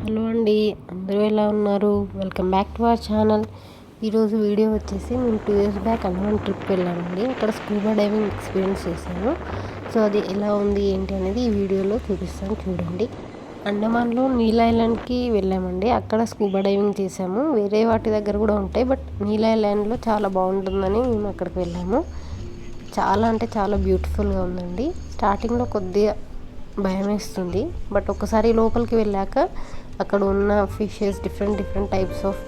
Hello అండి, అందరూ ఎలా ఉన్నారు? Welcome back to our channel. ఈరోజు వీడియో వచ్చేసి మేము 2 ఇయర్స్ బ్యాక్ అండమాన్ ట్రిప్ వెళ్ళామండి. అక్కడ స్కూబా డైవింగ్ ఎక్స్పీరియన్స్ చేశాను. సో అది ఎలా ఉంది ఏంటి అనేది ఈ వీడియోలో చూపిస్తాను, చూడండి. అండమాన్లో నీల్ ఐలాండ్కి వెళ్ళామండి. అక్కడ స్కూబా డైవింగ్ చేసాము. వేరే వాటి దగ్గర కూడా ఉంటాయి, బట్ నీల్ ఐలాండ్లో చాలా బాగుంటుందని మేము అక్కడికి వెళ్ళాము. చాలా అంటే చాలా బ్యూటిఫుల్గా ఉందండి. స్టార్టింగ్లో కొద్దిగా భయం వేస్తుంది, బట్ ఒకసారి లోపలికి వెళ్ళాక అక్కడ ఉన్న fishes, different types of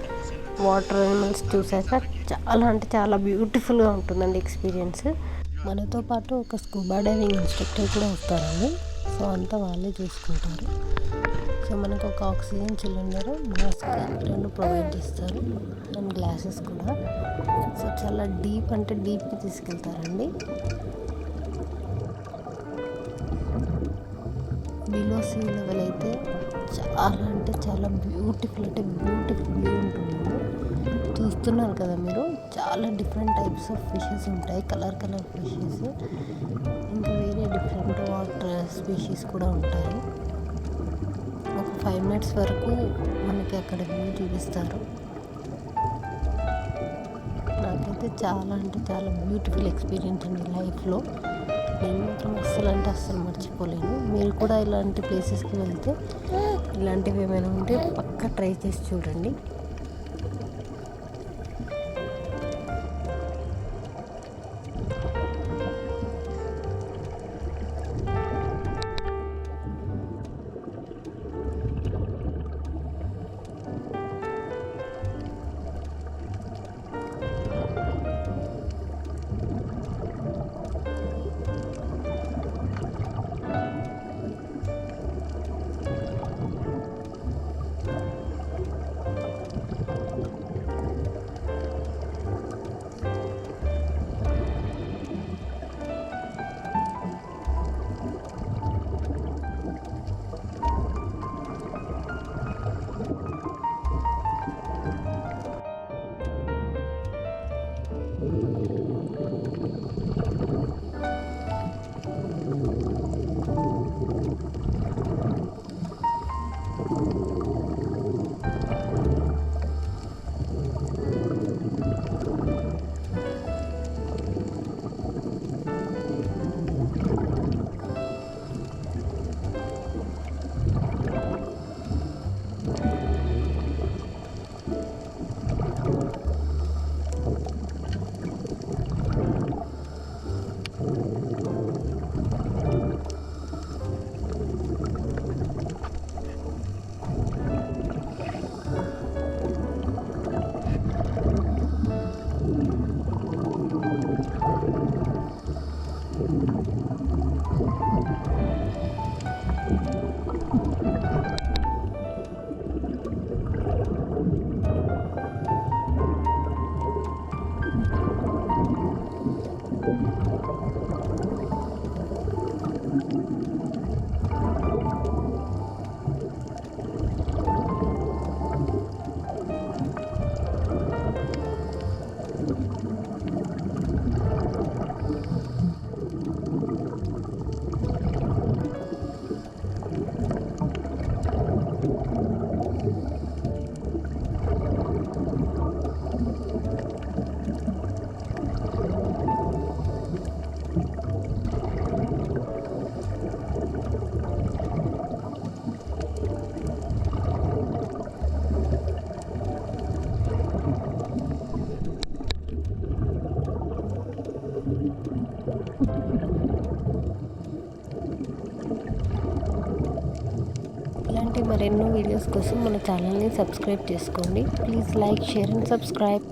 water animals చూసాక చాలా అంటే చాలా బ్యూటిఫుల్గా ఉంటుందండి ఎక్స్పీరియన్స్. మనతో పాటు ఒక స్కూబా డైవింగ్ ఇన్స్ట్రక్టర్ కూడా వస్తారండి. సో అంతా వాళ్ళే చూసుకుంటారు. సో మనకు ఒక ఆక్సిజన్ సిలిండర్, మాస్క్ రెండు ప్రొవైడ్ చేస్తారు, అండ్ గ్లాసెస్ కూడా. సో చాలా డీప్ అంటే డీప్కి తీసుకెళ్తారండి. బిలో సీ లెవెల్ అయితే చాలా అంటే చాలా బ్యూటిఫుల్ వ్యూ ఉంటుందండి. చూస్తున్నారు కదా మీరు, చాలా డిఫరెంట్ టైప్స్ ఆఫ్ ఫిషెస్ ఉంటాయి, కలర్ ఫిషెస్, ఇంకా వేరే డిఫరెంట్ వాటర్ స్పీషీస్ కూడా ఉంటాయి. ఒక 5 minutes వరకు మనకి అక్కడ వ్యూ చూపిస్తారు. నాకైతే చాలా అంటే చాలా బ్యూటిఫుల్ ఎక్స్పీరియన్స్ అండి లైఫ్లో. నేను మాత్రం అస్సలు మర్చిపోలేను. మీరు కూడా ఇలాంటి ప్లేసెస్కి వెళ్తే ఇలాంటివి ఏమైనా ఉంటే పక్కా ట్రై చేసి చూడండి. ఇలాంటి మరెన్నో వీడియోస్ కోసం మన ఛానల్ని సబ్స్క్రైబ్ చేసుకోండి. Please like, share and subscribe.